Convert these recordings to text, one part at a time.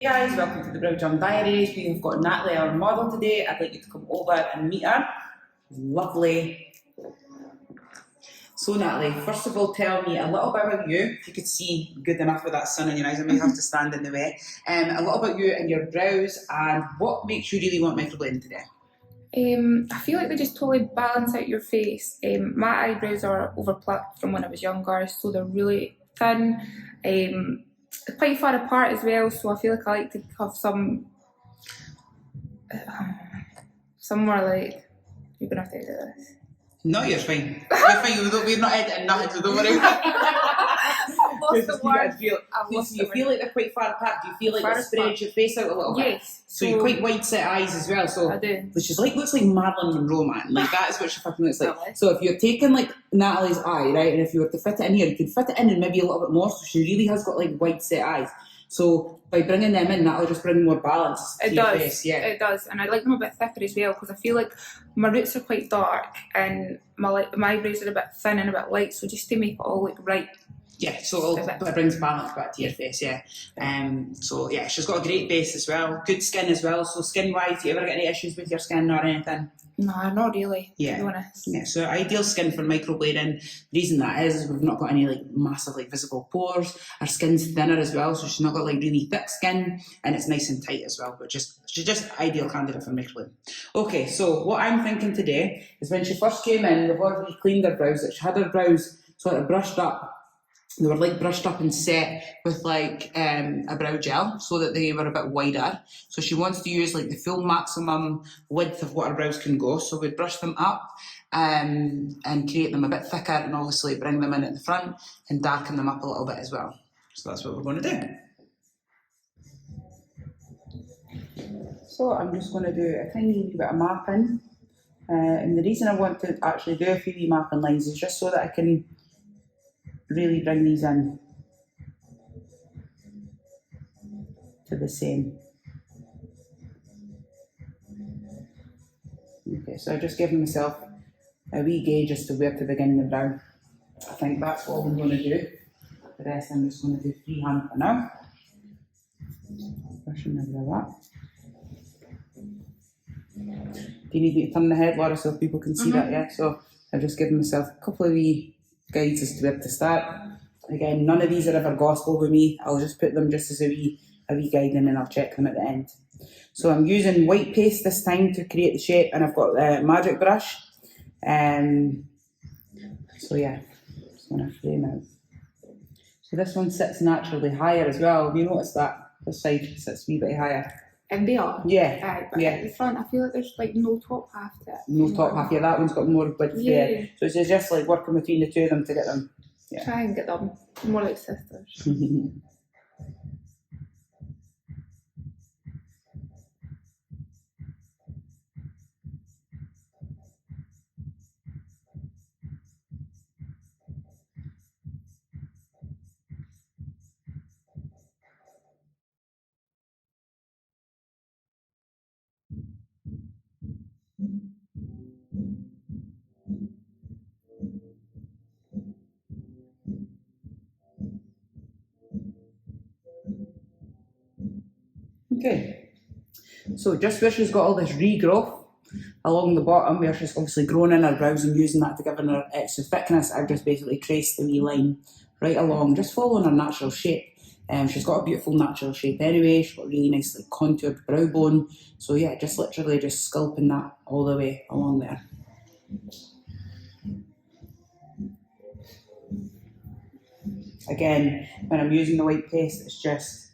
Hey guys, welcome to the Brow Jam Diaries. We have got Natalie, our model today. I'd like you to come over and meet her. Lovely. So Natalie, first of all, tell me a little bit about you. If you could see good enough with that sun in your eyes, I may have to stand in the way. A little about you and your brows and what makes you really want microblading today. I feel like they just totally balance out your face. My eyebrows are overplucked from when I was younger, so they're really thin. They're quite far apart as well, so I feel like I like to have somewhere like, you're gonna have to edit this. No, you're fine. You're fine. We're not editing nothing, so don't worry. I've lost the word. You feel like they're quite far apart. Do you feel like it spreads your face out a little bit? Yes. So you're quite wide set eyes as well. So I do. Which is looks like Marilyn Monroe, man. Like that is what she fucking looks like. Really? So if you're taking like Natalie's eye, right, and if you were to fit it in here, you could fit it in and maybe a little bit more. So she really has got like wide set eyes. So by bringing them in, that'll just bring more balance to your face. Yeah, it does, and I like them a bit thicker as well because I feel like my roots are quite dark and my eyebrows are a bit thin and a bit light. So just to make it all look right. Yeah, so it brings balance back to your face, yeah. So yeah, she's got a great base as well, good skin as well. So skin-wise, do you ever get any issues with your skin or anything? No, not really, yeah. to be honest. Yeah, so ideal skin for microblading. The reason that is we've not got any like massive like visible pores. Our skin's thinner as well, so she's not got like really thick skin and it's nice and tight as well, but she's just ideal candidate for microblading. Okay, so what I'm thinking today is when she first came in, we've already cleaned her brows, that she had her brows sort of brushed up. They were like brushed up and set with like a brow gel so that they were a bit wider. So she wants to use like the full maximum width of what her brows can go. So we brush them up and create them a bit thicker and obviously bring them in at the front and darken them up a little bit as well. So that's what we're going to do. So I'm just going to do a tiny bit of mapping. And the reason I want to actually do a few wee mapping lines is just so that I can really bring these in to the same. Okay, so I've just given myself a wee gauge as to where to begin the brow. I think that's all I'm going to do. The rest I'm just going to do freehand for now. Brushing a bit of that. Do you need me to turn the head, Laura, so people can see that? Yeah, so I've just given myself a couple of wee guides as to where to start. Again, none of these are ever gospel with me. I'll just put them just as a wee guide and then I'll check them at the end. So I'm using white paste this time to create the shape and I've got the magic brush. So yeah, just going to frame out. So this one sits naturally higher as well. Have you noticed that? This side sits a wee bit higher. And they are? Yeah. But at the front, I feel like there's like no top half to it. No top half, yeah, that one's got more width there. So it's just like working between the two of them to get them. Yeah. Try and get them more like sisters. Okay, so just where she's got all this regrowth along the bottom, where she's obviously grown in her brows and using that to give her extra thickness, I've just basically traced the wee line right along, just following her natural shape. She's got a beautiful natural shape anyway, she's got really nice like contoured brow bone, so yeah, just literally just sculpting that all the way along there. Again, when I'm using the white paste, it's just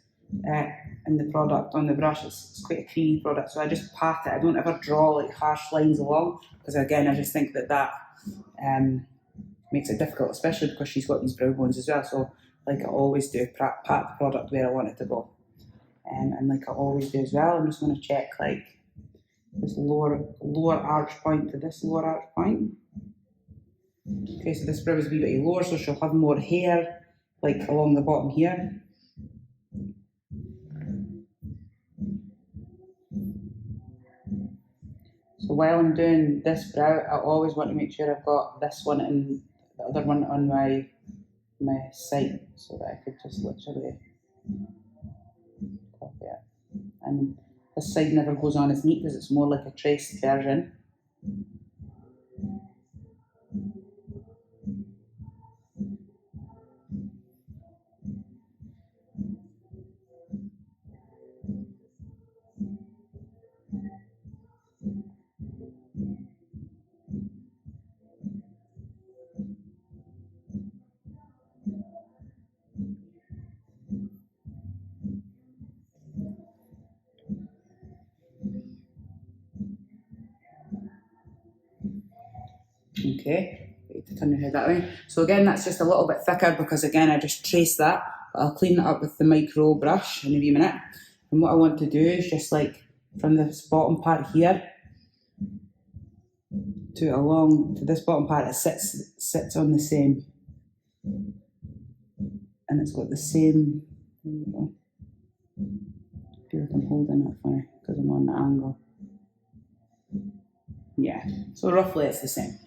in the product on the brush, it's quite a creamy product, so I just pat it. I don't ever draw like harsh lines along, because again, I just think that makes it difficult, especially because she's got these brow bones as well. So like I always do, pat the product where I want it to go. And like I always do as well, I'm just going to check like this lower arch point to this lower arch point. Okay, so this brow is a wee bit lower, so she'll have more hair like along the bottom here. So while I'm doing this brow, I always want to make sure I've got this one and the other one on my site, so that I could just literally copy it. and this side never goes on as neat because it's more like a traced version. Okay, to turn your head that way. So again, that's just a little bit thicker because again, I just traced that. But I'll clean it up with the micro brush in a wee minute. And what I want to do is just like from this bottom part here to along to this bottom part, it sits on the same, and it's got the same. There we go. I feel like I'm holding it funny because I'm on the angle. Yeah, so roughly it's the same.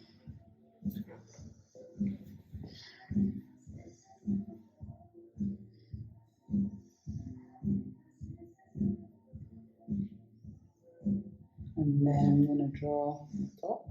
And then I'm going to draw the top.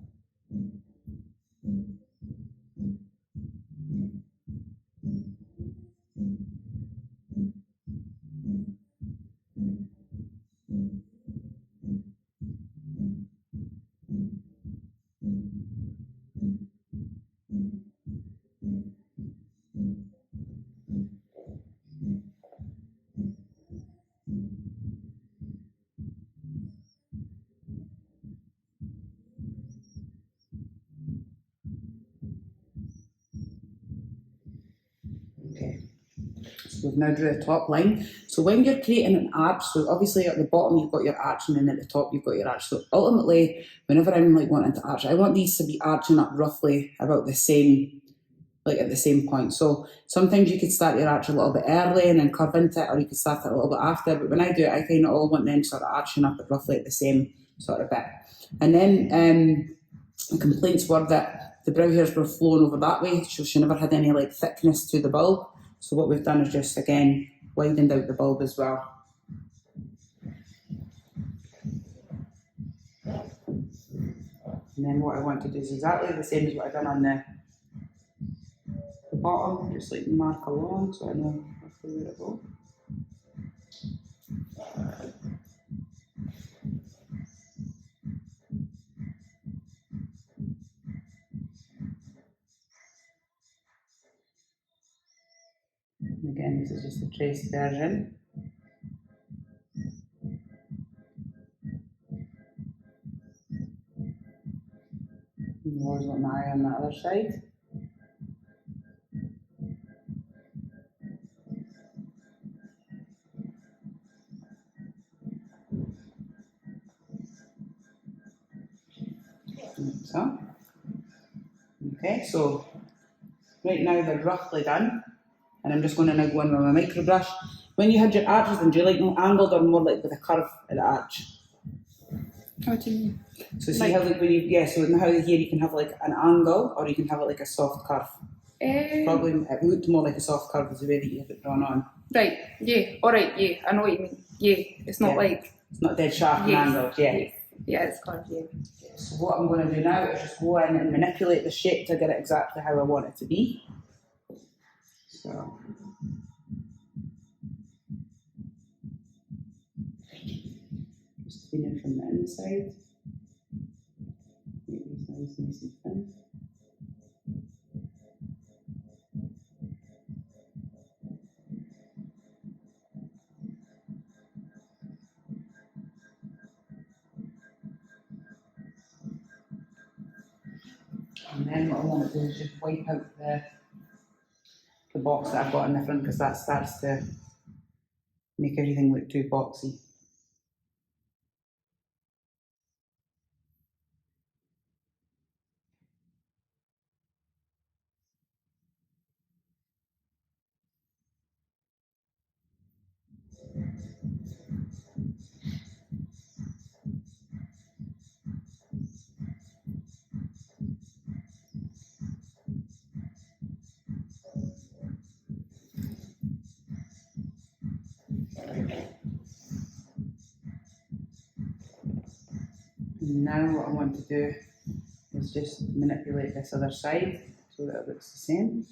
Okay, so we've now drew a top line. So when you're creating an arch, so obviously at the bottom you've got your arch and then at the top you've got your arch. So ultimately, whenever I'm like wanting to arch, I want these to be arching up roughly about the same, like at the same point. So sometimes you could start your arch a little bit early and then curve into it, or you could start it a little bit after. But when I do it, I kind of all want them sort of arching up at roughly at the same sort of bit. And then the complaints were that the brow hairs were flowing over that way, so she never had any like thickness to the bulb. So what we've done is just again widened out the bulb as well. And then what I want to do is exactly the same as what I've done on the bottom, just like mark along so I know roughly where it goes. And again, this is just a traced version. And always got my eye on the other side. Like so. Okay, so right now they're roughly done, and I'm just going to now go in with my micro brush. When you had your arches, then do you like them angled or more like with a curve at the arch? What do you mean? So see how like when you so how here you can have like an angle or you can have it like a soft curve. Probably it looked more like a soft curve is the way that you have it drawn on. Right, yeah, alright, yeah, I know what you mean. Yeah, it's not like... It's not dead sharp and angled, Yeah, it's curved, yeah. So what I'm going to do now is just go in and manipulate the shape to get it exactly how I want it to be. So... just clean it from the inside. Make these nice and thin. And then what I want to do is just wipe out the box that I've got in the front because that starts to make everything look too boxy. Now what I want to do is just manipulate this other side so that it looks the same.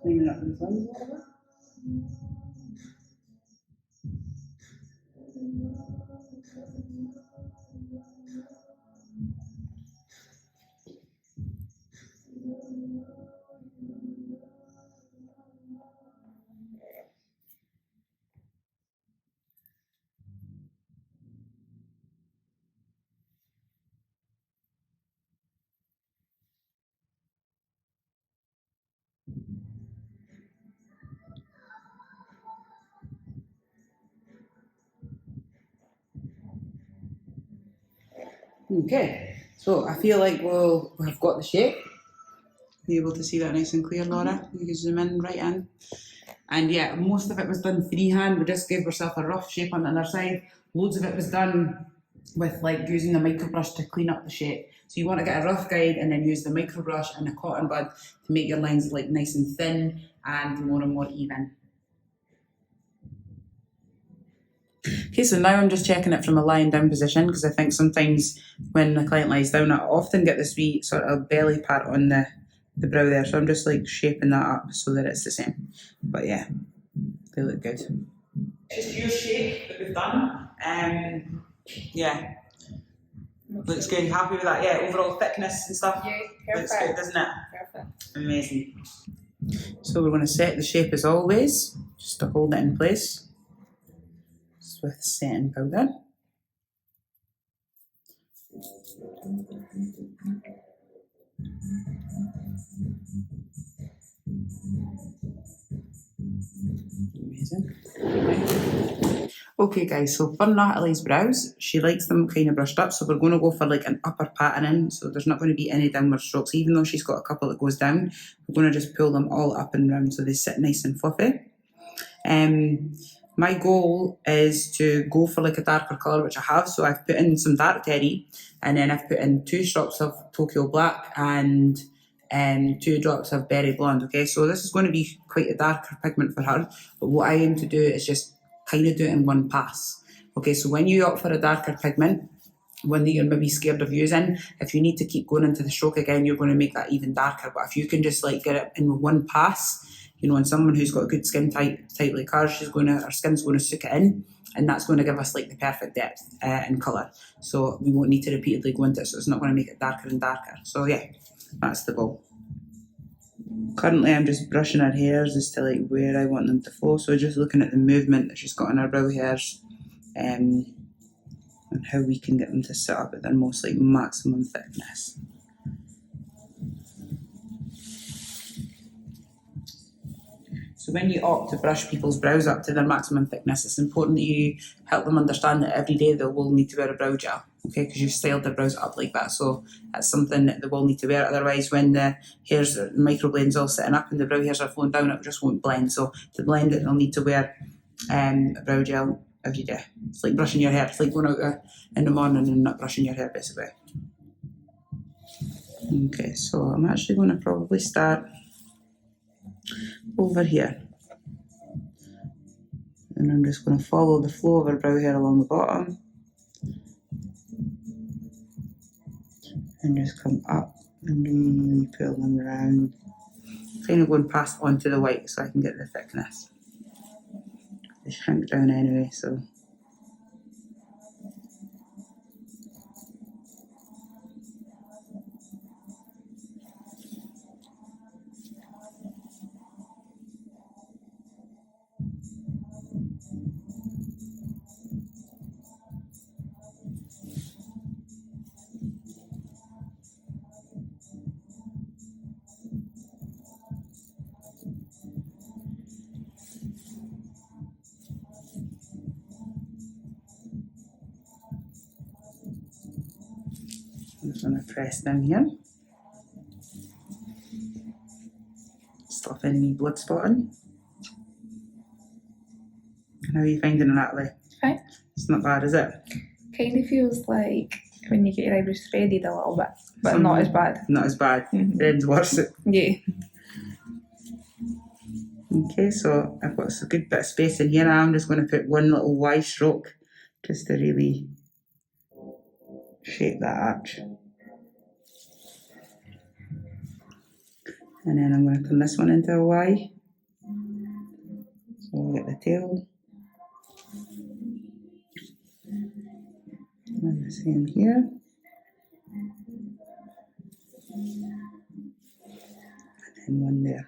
Cleaning up these lines a little bit. Okay, so I feel like we've got the shape. Be able to see that nice and clear, Laura? You can zoom in right in. And yeah, most of it was done freehand. We just gave ourselves a rough shape on the other side. Loads of it was done with like using the microbrush to clean up the shape. So you want to get a rough guide and then use the microbrush and a cotton bud to make your lines like nice and thin and more even. Okay, so now I'm just checking it from a lying down position because I think sometimes when the client lies down, I often get this wee sort of belly part on the brow there. So I'm just like shaping that up so that it's the same. But yeah, they look good. Just your shape that we've done. Yeah, looks good. Happy with that? Yeah, overall thickness and stuff. Yeah, perfect. Looks good, doesn't it? Perfect. Amazing. So we're going to set the shape as always, just to hold it in place. Just with setting powder. Amazing. Okay guys, so for Natalie's brows, she likes them kind of brushed up, so we're going to go for like an upper patterning, so there's not going to be any downward strokes. Even though she's got a couple that goes down, we're going to just pull them all up and round so they sit nice and fluffy. My goal is to go for like a darker colour, which I have, so I've put in some dark terry, and then I've put in 2 drops of Tokyo Black and 2 drops of Berry Blonde. Okay, so this is going to be quite a darker pigment for her, but what I aim to do is just kind of do it in one pass. Okay, so when you opt for a darker pigment, one that you're maybe scared of using, if you need to keep going into the stroke again, you're going to make that even darker. But if you can just like get it in with one pass, you know, and someone who's got a good skin type like her, her skin's going to soak it in, and that's going to give us like the perfect depth and colour. So we won't need to repeatedly go into it, so it's not going to make it darker and darker. So yeah, that's the goal. Currently I'm just brushing her hairs as to like where I want them to flow, so just looking at the movement that she's got in her brow hairs and how we can get them to sit up at their most like maximum thickness. So when you opt to brush people's brows up to their maximum thickness, it's important that you help them understand that every day they will need to wear a brow gel, okay, because you've styled their brows up like that. So that's something that they will need to wear. Otherwise, when the hairs, the microblading's all sitting up and the brow hairs are flowing down, it just won't blend. So to blend it, they'll need to wear a brow gel every day. It's like brushing your hair. It's like going out in the morning and not brushing your hair, basically. Okay, so I'm actually going to probably start over here, and I'm just going to follow the flow of our brow hair along the bottom and just come up and really pull them around, kind of going past onto the white so I can get the thickness. They shrink down anyway, so I'm just going to press down here, stop any blood spotting. How are you finding it, Natalie? Fine. It's not bad, is it? Kind of feels like when you get your eyebrows threaded a little bit, but not as bad. Not as bad. Mm-hmm. It's worse. Yeah. Okay, so I've got a good bit of space in here. I'm just going to put one little Y stroke just to really shape that arch. And then I'm going to turn this one into a Y. So I'll get the tail. And the same here. And then one there.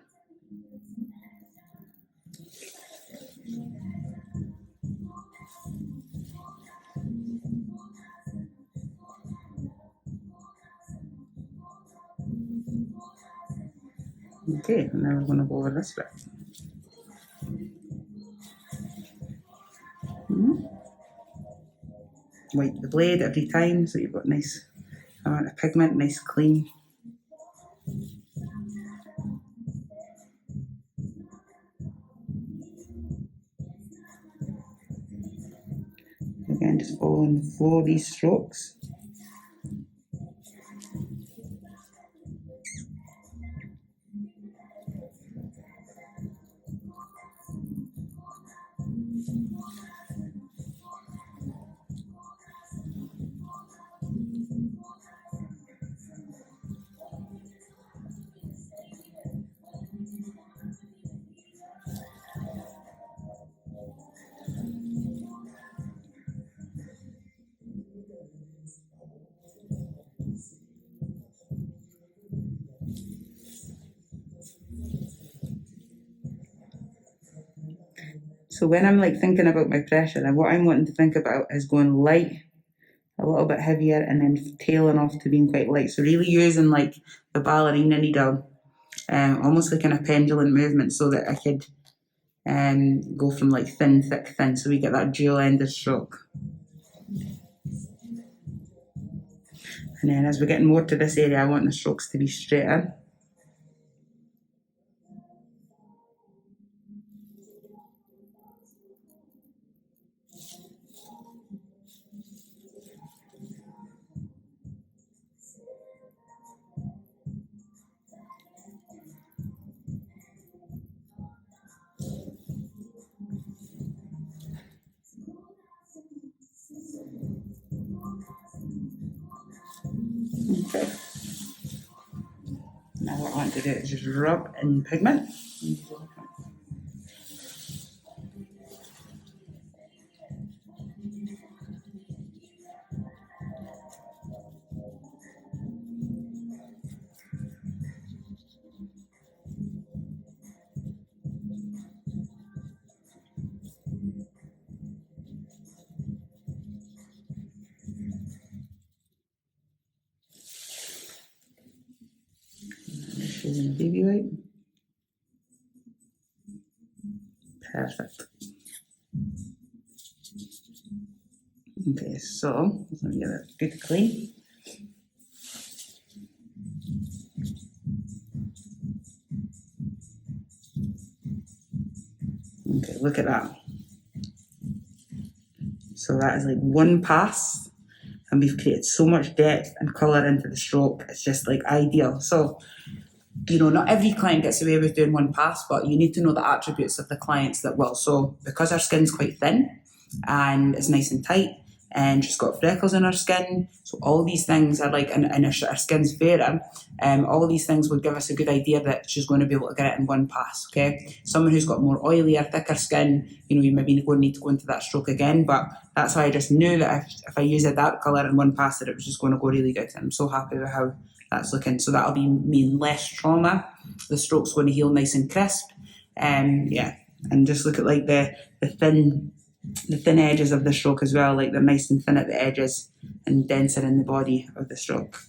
Okay, and now we're going to go over this bit. Wipe the blade every time so you've got nice amount of pigment, nice clean. Again, just following the flow of these strokes. So when I'm like thinking about my pressure, and what I'm wanting to think about is going light, a little bit heavier, and then tailing off to being quite light. So really using like the ballerina needle, almost like in a pendulum movement, so that I could go from like thin, thick, thin, so we get that dual-ended stroke. And then as we're getting more to this area, I want the strokes to be straighter. Okay. Now what I want to do is just rub in pigment. Using a baby wipe. Perfect. Okay, so let me get it good clean. Okay, look at that. So that is like one pass, and we've created so much depth and colour into the stroke. It's just like ideal. So, you know, not every client gets away with doing one pass, but you need to know the attributes of the clients that will. So because our skin's quite thin and it's nice and tight, and she's got freckles in her skin, so all these things are like, and her skin's fairer, all these things would give us a good idea that she's going to be able to get it in one pass, okay? Someone who's got more oilier, thicker skin, you know, you maybe going to need to go into that stroke again, but that's why I just knew that if I use a dark colour in one pass that it was just going to go really good. I'm so happy with how that's looking. So that'll mean less trauma. The stroke's going to heal nice and crisp. Yeah, and just look at like the thin edges of the stroke as well, like they're nice and thin at the edges and denser in the body of the stroke.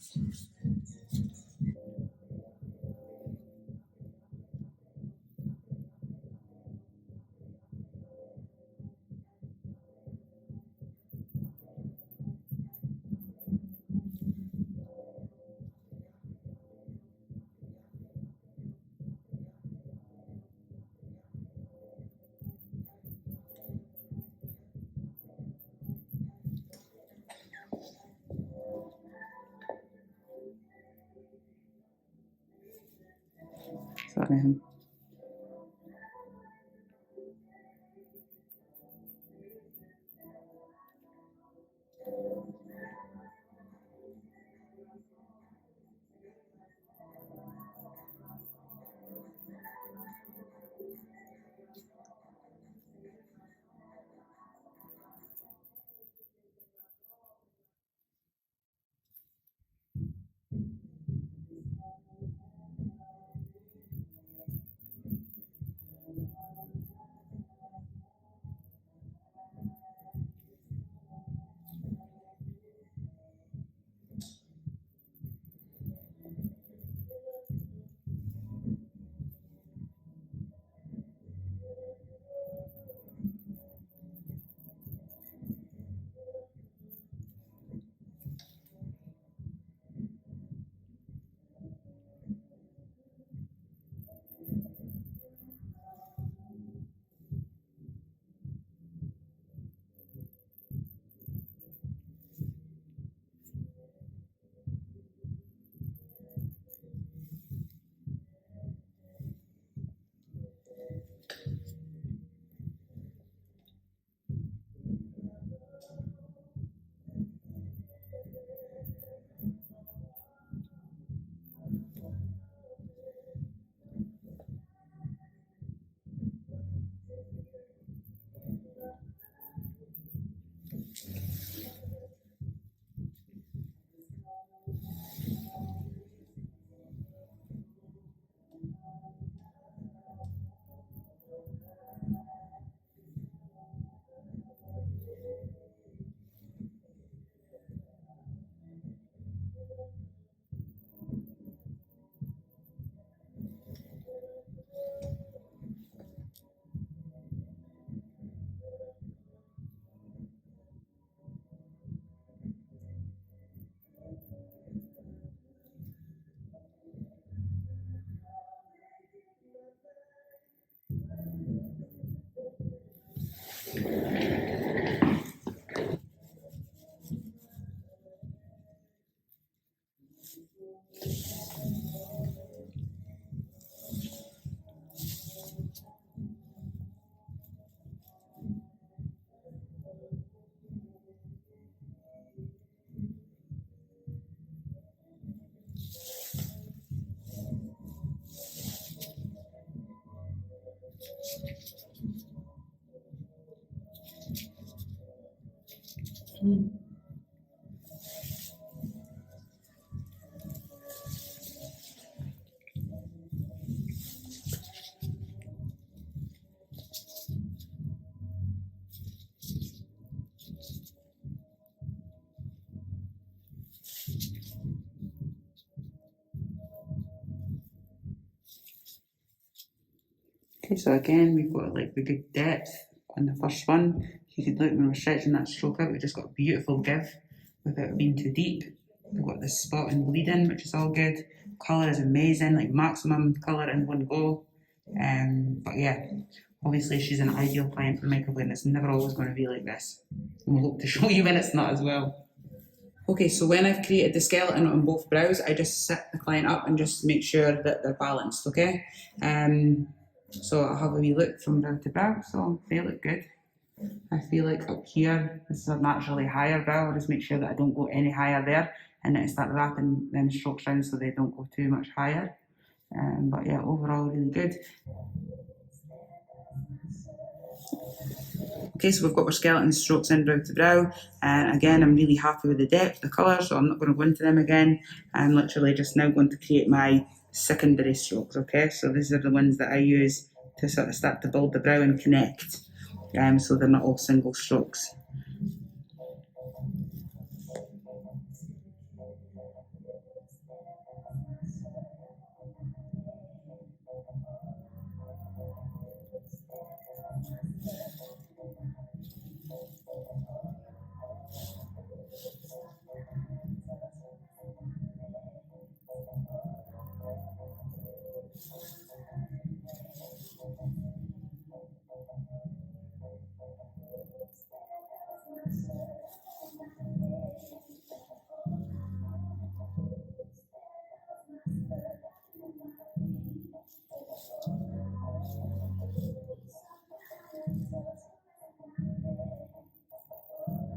Sorry. Okay, so again, we've got like the good depth on the first one. You could look when we're stretching that stroke out, we just got a beautiful give without it being too deep. We've got this spot in bleeding, which is all good. Colour is amazing, like maximum colour in one go. But yeah, obviously she's an ideal client for microblading. It's never always going to be like this. And we'll hope to show you when it's not as well. Okay, so when I've created the skeleton on both brows, I just sit the client up and just make sure that they're balanced, okay? So I'll have a wee look from brow to brow, so they look good. I feel like up here, this is a naturally higher brow. I'll just make sure that I don't go any higher there, and then I start wrapping them strokes around so they don't go too much higher. But yeah, overall really good. Okay, so we've got our skeleton strokes in brow to brow, and again, I'm really happy with the depth, the colour, so I'm not going to go into them again. I'm literally just now going to create my secondary strokes, okay? So these are the ones that I use to sort of start to build the brow and connect, so they're not all single strokes.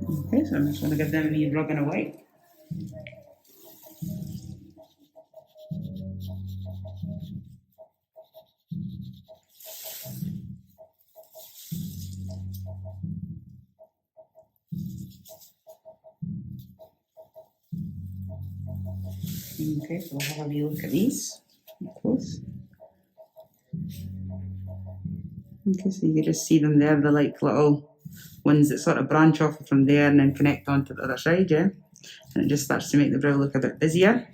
Okay, so I'm just going to give them a wee rubbing away. Okay, so we'll have a wee look at these up close. Okay, so you can just see them there, they're like little ones that sort of branch off from there and then connect onto the other side, yeah? And it just starts to make the brow look a bit busier.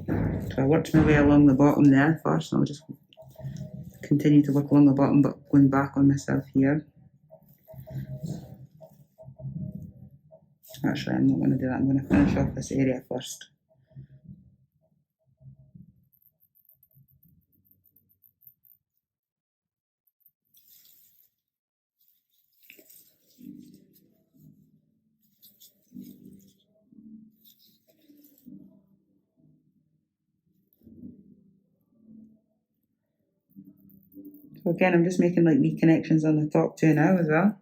So I worked my way along the bottom there first, and I'll just continue to work along the bottom, but going back on myself here. Actually, I'm not going to do that. I'm going to finish off this area first. So again, I'm just making like wee connections on the top too now as well.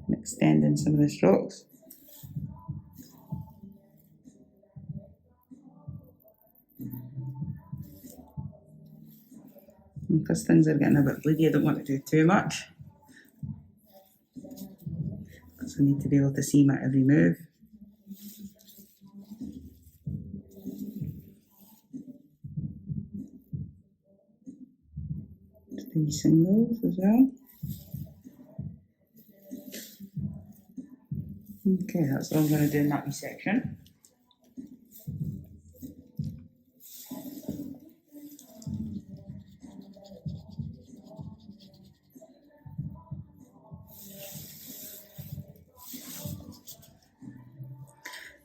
And extending some of the strokes. Because things are getting a bit bleedy, I don't want to do too much. Because I need to be able to see my every move. Just do singles as well. Okay, that's all I'm going to do in that wee section.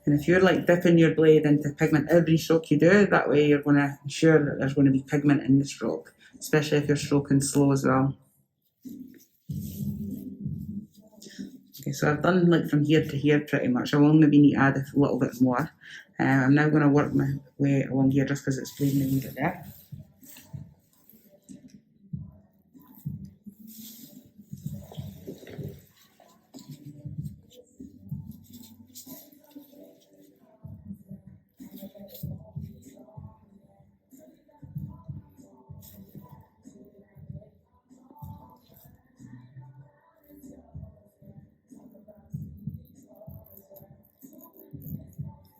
And if you're like dipping your blade into pigment every stroke you do, that way you're going to ensure that there's going to be pigment in the stroke, especially if you're stroking slow as well. Okay, so I've done like from here to here pretty much. I will maybe need to add a little bit more. I'm now going to work my way along here just because it's bleeding a wee bit there.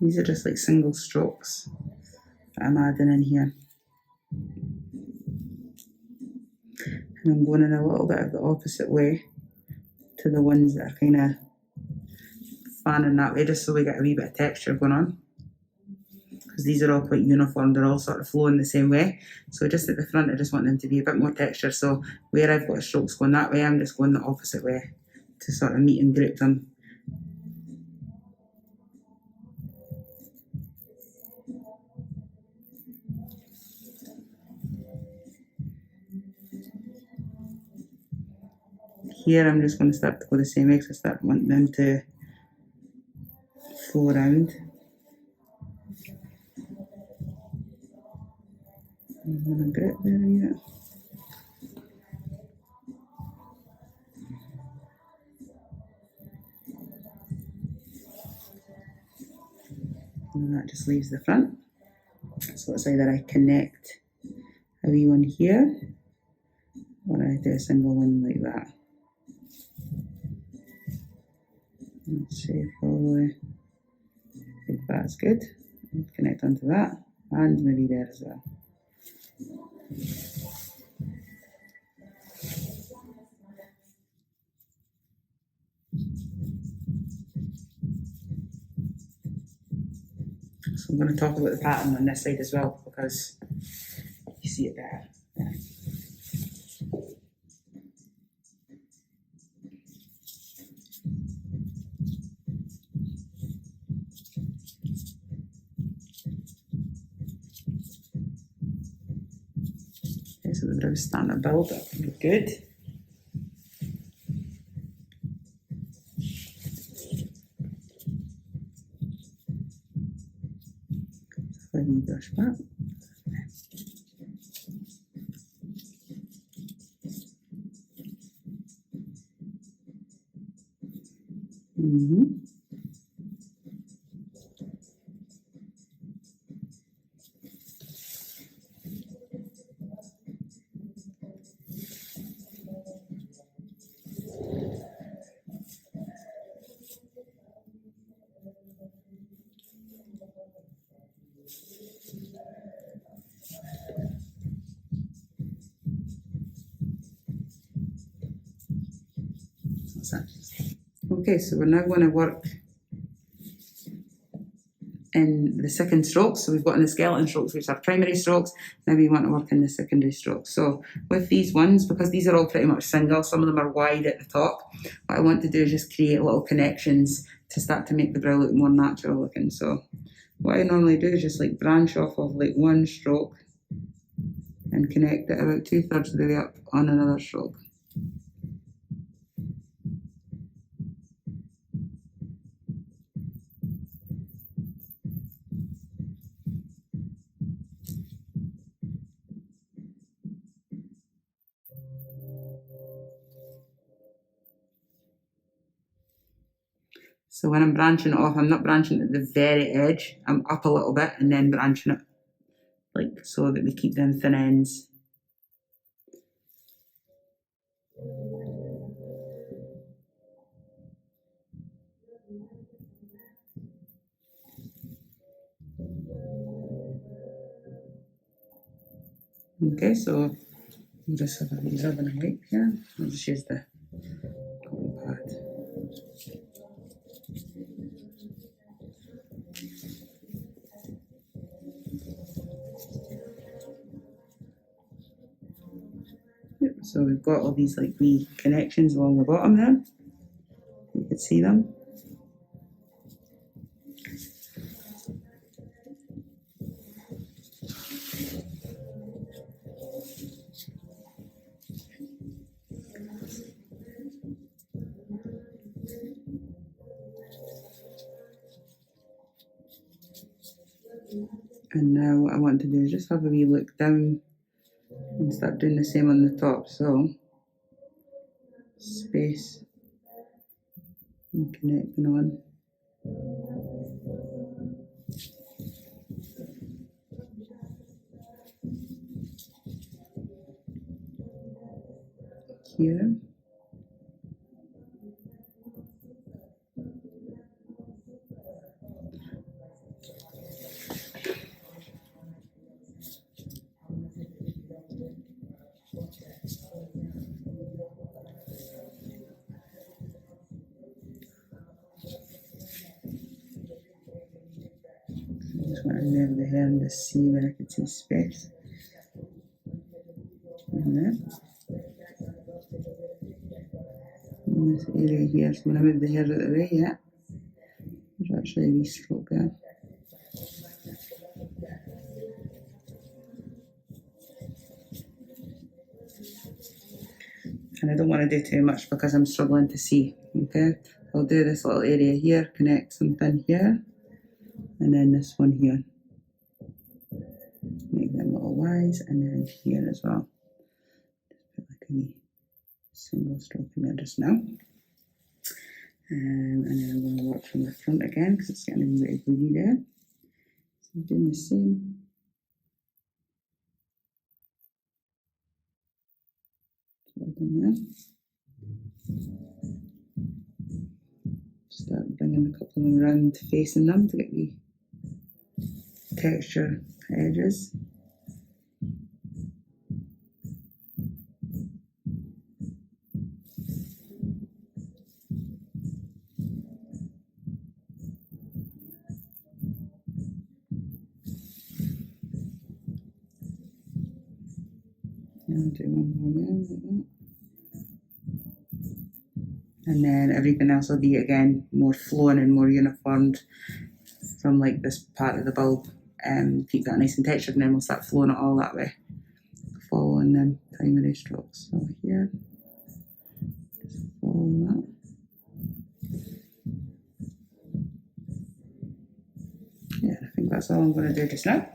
These are just like single strokes that I'm adding in here. And I'm going in a little bit of the opposite way to the ones that are kind of fanning that way, just so we get a wee bit of texture going on. Because these are all quite uniform, they're all sort of flowing the same way. So just at the front, I just want them to be a bit more texture. So where I've got strokes going that way, I'm just going the opposite way to sort of meet and group them. Here I'm just going to start to go the same way, because I start wanting them to flow around. I'm going to grip there a wee bit. And that just leaves the front. So it's either I connect a wee one here, or I do a single one like that. Let's see, probably if that's good. Connect onto that, and maybe there as well. So I'm going to talk about the pattern on this side as well, because you see it better. Yeah. Okay, so the brow starting to build up. Good. Let me brush back. Okay, so we're now going to work in the second strokes. So we've got in the skeleton strokes, which are primary strokes. Now we want to work in the secondary strokes. So with these ones, because these are all pretty much single, some of them are wide at the top, what I want to do is just create little connections to start to make the brow look more natural looking. So what I normally do is just like branch off of like one stroke and connect it about 2/3 of the way up on another stroke. So when I'm branching it off, I'm not branching at the very edge. I'm up a little bit and then branching it like so that we keep them thin ends. Okay, so I'll just have a wee rubbing and wipe here. I'll just use the cotton pad. So we've got all these like wee connections along the bottom there. You can see them. And now what I want to do is just have a wee look down and start doing the same on the top. So space and connecting on. Here. move the hair and just see where I can see space. And then in this area here, so when I move the hair out of the way, yeah, there's actually a wee stroke there. And I don't want to do too much because I'm struggling to see, okay? I'll do this little area here, connect something here, and then this one here. Make them little Y's, and then here as well. Just put like a wee single stroke in there just now. And then I'm going to work from the front again because it's getting a wee bit bleedy there. So I'm doing the same. So I've done there. Start bringing a couple of them around, facing them to get the texture edges. I'll do one more there, like that. And then everything else will be again more flowing and more uniformed from like this part of the bulb. Keep that nice and textured, and then we'll start flowing it all that way, following them primary strokes. So here, just follow that. Yeah, I think that's all I'm going to do just now.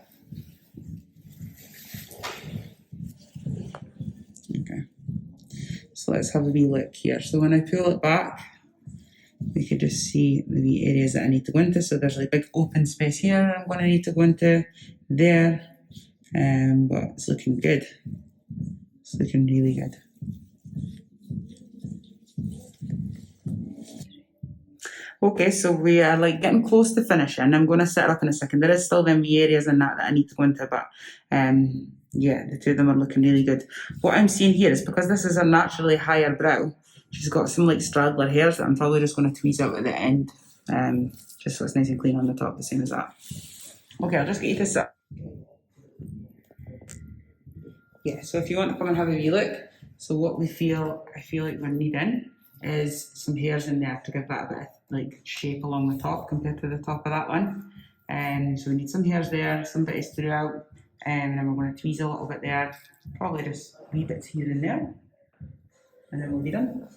Okay, so let's have a wee look here. So when I pull it back, we could just see the wee areas that I need to go into. So there's like big open space here I'm going to need to go into there, but it's looking good. It's looking really good. Okay, so we are like getting close to finishing. I'm going to set it up in a second. There is still them wee areas in that I need to go into, but yeah, the two of them are looking really good. What I'm seeing here is because this is a naturally higher brow, she's got some like straggler hairs that I'm probably just going to tweeze out at the end, just so it's nice and clean on the top, the same as that. Okay, I'll just get you to sit. Yeah, so if you want to come and have a wee look, so what I feel like we're needing is some hairs in there to give that a bit of like shape along the top compared to the top of that one. So we need some hairs there, some bits throughout, and then we're going to tweeze a little bit there, probably just wee bits here and there, and then we'll be done.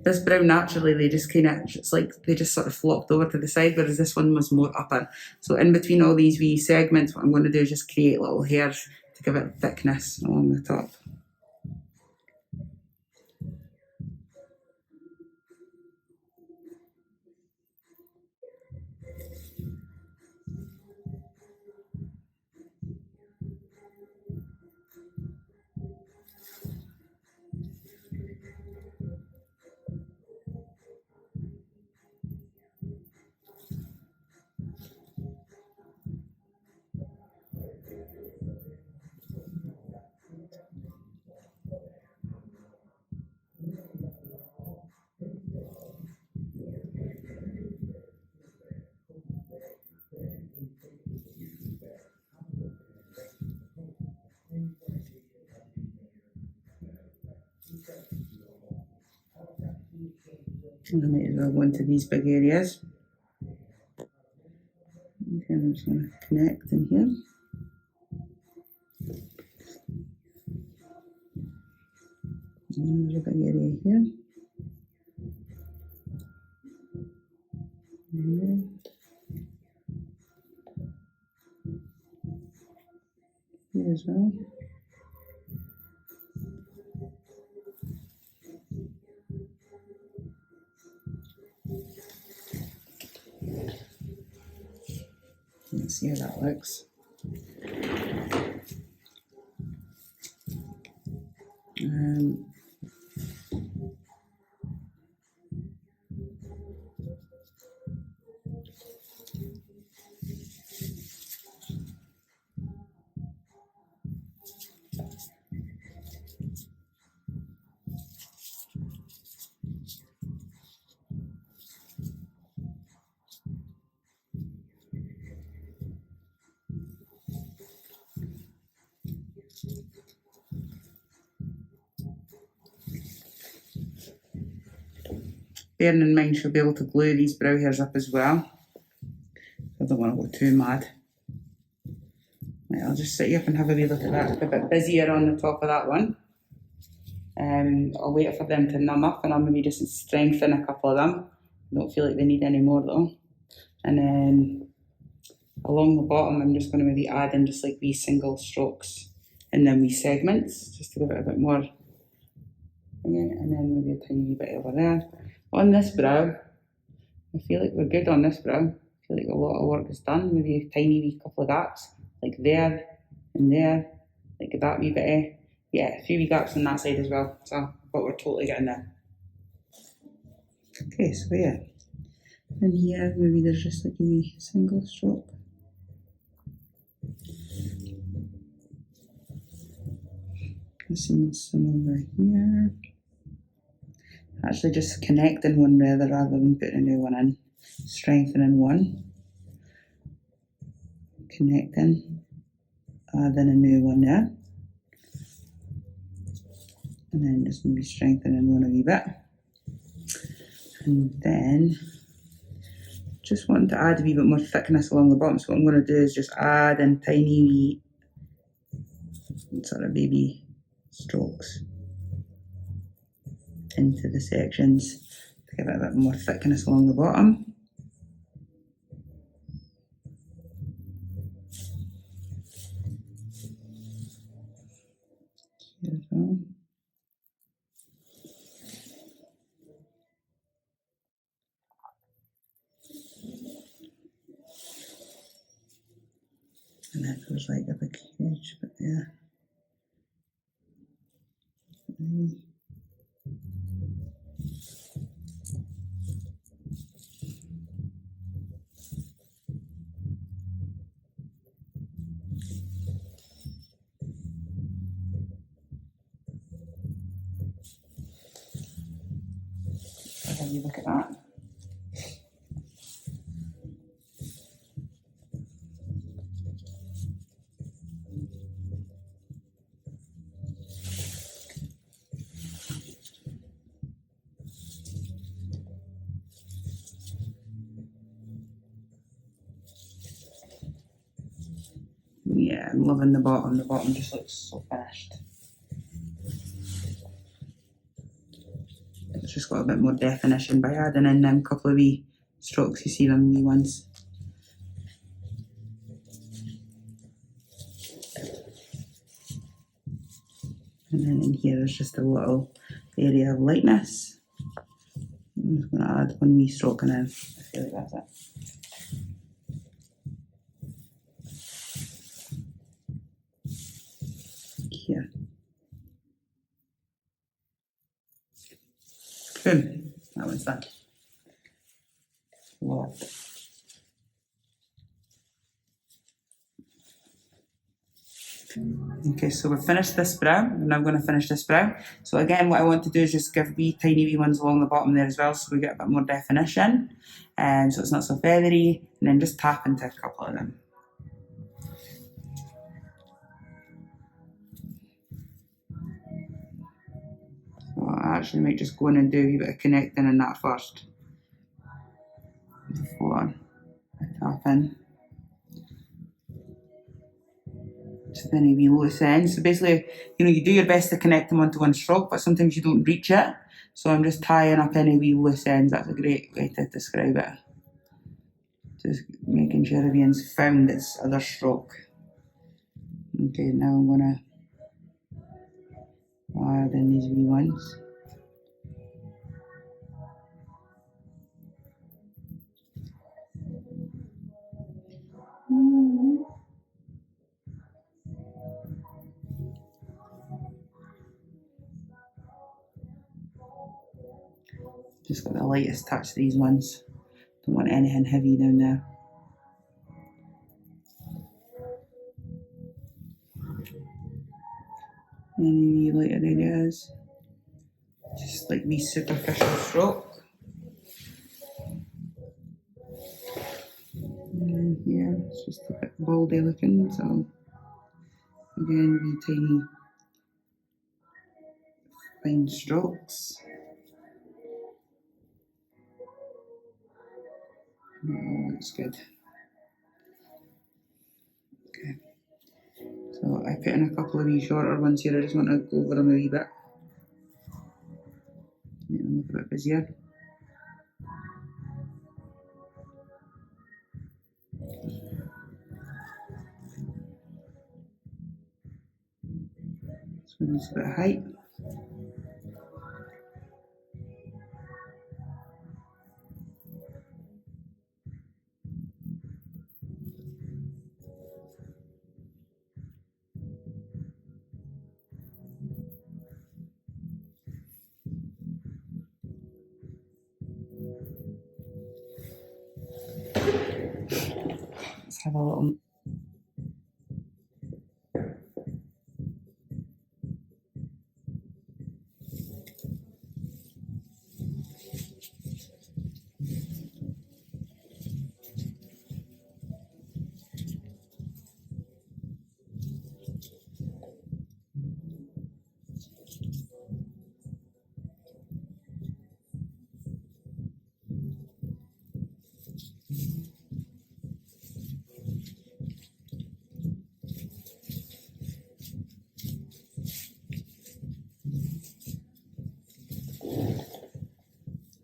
This brow naturally, they just kind of, it's like they just sort of flopped over to the side, whereas this one was more upper. So in between all these wee segments, what I'm going to do is just create little hairs to give it thickness along the top. And I might as well go into these big areas. Okay, I'm just going to connect in here. And there's a big area here. And here as well. Let's see how that looks. bearing in mind she'll be able to glue these brow hairs up as well. I don't want to go too mad. Right, I'll just sit you up and have a wee look at that. It's a bit busier on the top of that one. I'll wait for them to numb up and I'll maybe just strengthen a couple of them. I don't feel like they need any more though. And then along the bottom, I'm just going to maybe add in just like these single strokes and then wee segments, just to give it a bit more. And then maybe a tiny bit over there. On this brow, I feel like we're good on this brow. I feel like a lot of work is done. Maybe a tiny wee couple of gaps, like there and there, like that wee bit. Yeah, a few wee gaps on that side as well. So, but we're totally getting there. Okay, so yeah. And here, maybe there's just like a wee single stroke. Missing some over here. Actually just connecting one rather than putting a new one in. Strengthening one. Connecting. Adding a new one there. And then just maybe strengthening one a wee bit. And then just wanting to add a wee bit more thickness along the bottom. So what I'm going to do is just add in tiny wee sort of baby strokes into the sections to give it a bit more thickness along the bottom. Here as well. And that goes like a big huge bit there. Have you look at that. Yeah, I'm loving the bottom. The bottom just looks so finished. It's just got a bit more definition by adding in them couple of wee strokes. You see them wee ones. And then in here is just a little area of lightness. I'm just going to add one wee stroke and then I feel like that's it. Here. Boom. That one's done. Love it. Okay, so we've finished this brow, and I'm going to finish this brow. So again, what I want to do is just give wee tiny wee ones along the bottom there as well, so we get a bit more definition, and so it's not so feathery, and then just tap into a couple of them. So I actually might just go in and do a wee bit of connecting in that first, before I tap in. Just then a wee loose end. So basically, you do your best to connect them onto one stroke, but sometimes you don't reach it. So I'm just tying up any wee loose ends. That's a great way to describe it. Just making sure everyone's found its other stroke. Okay, now I'm gonna add in these wee ones. Just got the lightest touch, these ones. Don't want anything heavy down there. Any wee lighter areas. Just like wee superficial stroke. And then here, it's just a bit baldy looking, so again, wee tiny fine strokes. Oh, looks good. Okay. So I put in a couple of wee shorter ones here. I just want to go over them a wee bit. Make them look a bit busier. This one needs a bit of height. Let's have a little.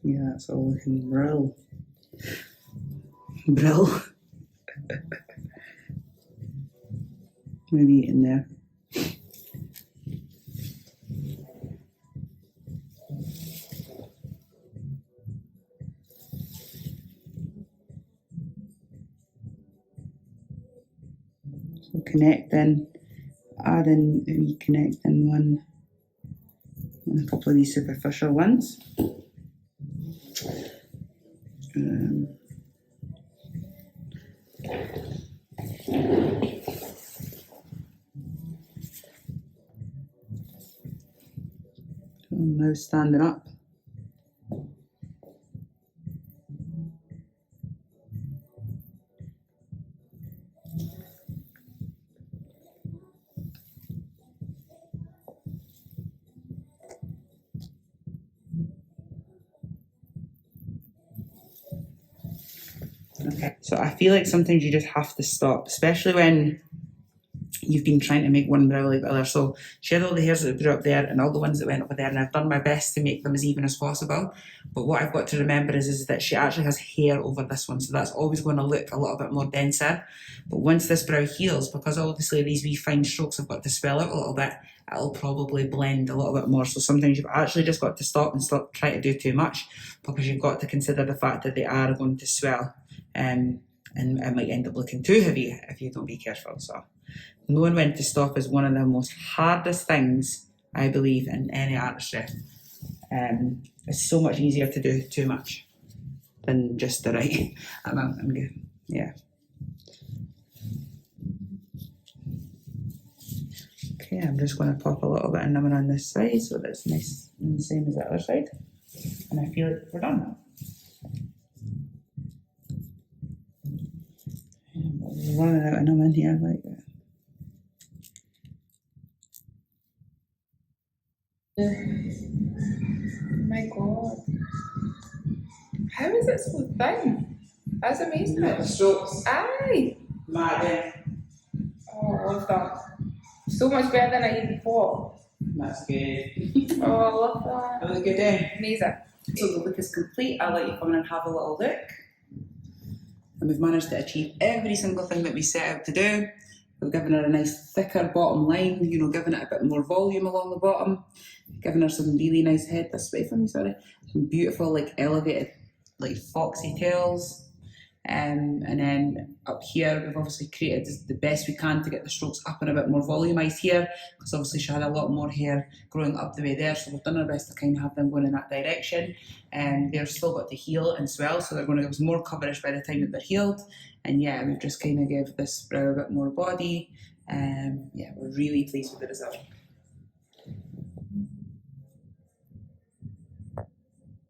Yeah, that's all looking brill. Brill. Maybe in there. So connecting, add in a wee connecting one and a couple of these superficial ones. So now standing up. Okay, so I feel like sometimes you just have to stop, especially when you've been trying to make one brow like the other. So she had all the hairs that grew up there and all the ones that went over there, and I've done my best to make them as even as possible. But what I've got to remember is that she actually has hair over this one, so that's always going to look a little bit more denser. But once this brow heals, because obviously these wee fine strokes have got to swell out a little bit, it'll probably blend a little bit more. So sometimes you've actually just got to stop and stop trying to do too much, because you've got to consider the fact that they are going to swell. And it might end up looking too heavy if you don't be careful. So knowing when to stop is one of the most hardest things, I believe, in any artistry. It's so much easier to do too much than just the right amount. I'm good. Yeah. Okay, I'm just going to pop a little bit of numbing on this side so that it's nice and the same as the other side. And I feel like we're done. We're running out of numbing here like that. Oh my god. How is it so thin? That's amazing. The strokes. Aye. Mad. Oh, I love that. So much better than I even thought. That's good. Oh, I love that. Have a good day. Amazing. So the look is complete. I'll let you come in and have a little look. And we've managed to achieve every single thing that we set out to do. We've given her a nice thicker bottom line, you know, giving it a bit more volume along the bottom, giving her some really nice head this way for me, sorry. Some beautiful, like, elevated, like, foxy tails. And then up here, we've obviously created the best we can to get the strokes up and a bit more volumised here, because obviously she had a lot more hair growing up the way there, so we've done our best to kind of have them going in that direction. And they're still got to heal and swell, so they're going to give us more coverage by the time that they're healed. And yeah, we've just kind of give this brow a bit more body. Yeah, we're really pleased with the result.